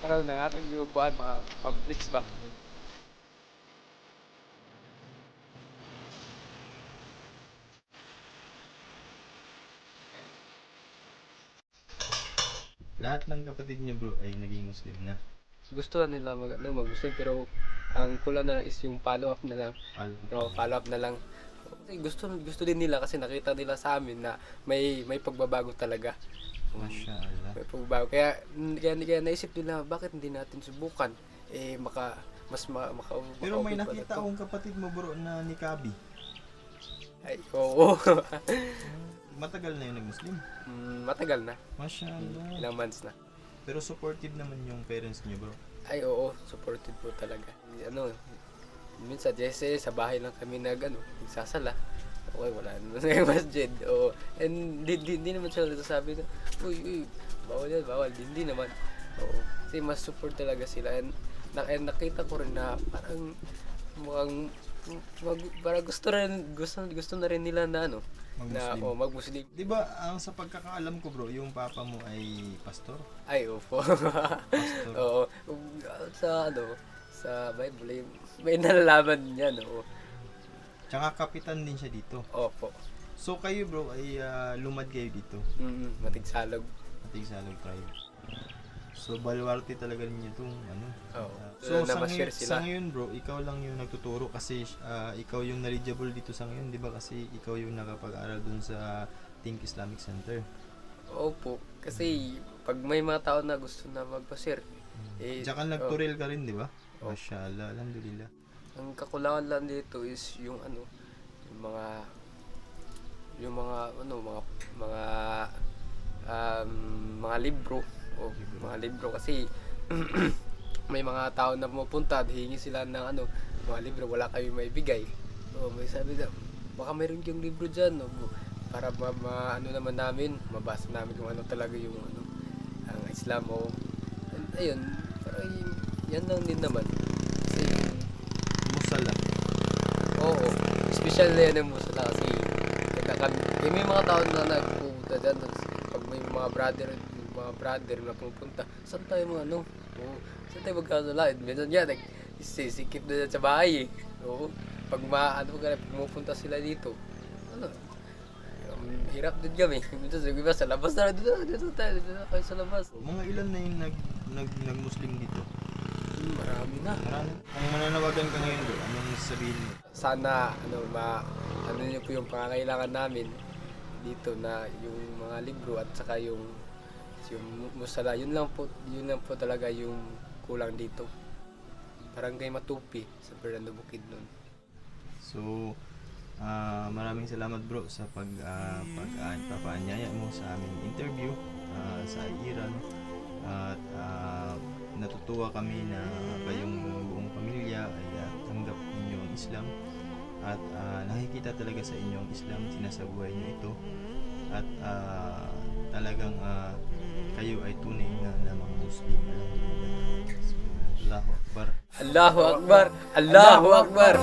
Karon na atong giupuan mga publics ba. Lahat ng kapatid niyo bro ay naging Muslim na. Gusto na nila mag-Muslim pero ang kulang na lang is yung follow up na lang. No, follow up na lang. Kasi gusto din nila kasi nakita nila sa amin na may pagbabago talaga. Masya Allah. May pagbabago. Kaya naisip nila bakit hindi natin subukan maka Pero may nakita akong kapatid mo bro na nikabi. Ay, oo. Matagal na yun nag-Muslim. Matagal na. Masya Allah. Ilang months na. Pero supportive naman yung parents niyo bro. Ay, oo. Supported po talaga. Minsan, Jesse, sa bahay lang kami nagsasala. Okay, wala naman sa masjid. Oo. And di naman sila nagsasabi na, uy, bawal yan, bawal. Hindi naman. Oo. Kasi mas support talaga sila. And nakita ko rin na parang mukhang parang gusto na rin nila na Mag-Muslim. mag-Muslim. Di ba ang sa pagkakaalam ko bro, yung papa mo ay pastor? Ay, opo. Pastor. Oo. Sa Bible, may nalalaman niya, no? Tsaka kapitan din siya dito. Opo. So kayo bro ay lumad kayo dito. Matigsalog. Tigsalog tribe. So baluarte talaga ninyo itong ano. Oo. So Na ma-share sa sila. ngayon bro, ikaw lang yung nagtuturo kasi ikaw yung knowledgeable dito sa ngayon, di ba? Kasi ikaw yung nakapag-aral dun sa Think Islamic Center. Opo. Kasi pag may mga tao na gusto na magpa-share, Tsaka nagturel ka rin, di ba? Oh. Mashallah, alhamdulillah. ang kakulangan lang dito is yung mga libro. O mga libro kasi may mga tao na pumupunta, hihingi sila ng mga libro, wala kayo maibigay. May sabi na, baka mayroon kayong libro dyan, para naman namin, mabasa namin kung ano talaga yung ang Islam and ayun, parang yan lang din naman. Kasi, Musala. oo, special na yan ang musala kasi may mga tao na nagpupunta dyan, pag may mga brother na pupunta, saan tayo saan tayo magkasalain? Minsan yan, sisikip na dyan sa bahay eh. Oo, pag pumupunta sila dito, hirap din kami. Minsan sabi ba, sa labas na, dito tayo kayo sa labas. Mga ilan na yung nag-Muslim dito? Marami na. Marami. Ang mananawagan ka ngayon bro, anong sabihin mo? Sana niyo po yung pangangailangan namin dito na yung mga libro at saka yung musala, yun lang po talaga yung kulang dito. Parang kay Matupi sa Fernando Bukidnon. So, maraming salamat bro sa pagpapaanyaya mo sa aming interview sa Iran. At natutuwa kami na kayong buong pamilya ay tanggap ninyo ang Islam. At nakikita talaga sa inyo ang Islam, sinasabuhay nyo ito. At talagang kayo ay tunay na mga Muslim. Alhamdulillah. So, Allahu Akbar. Allahu Akbar! Allahu Akbar!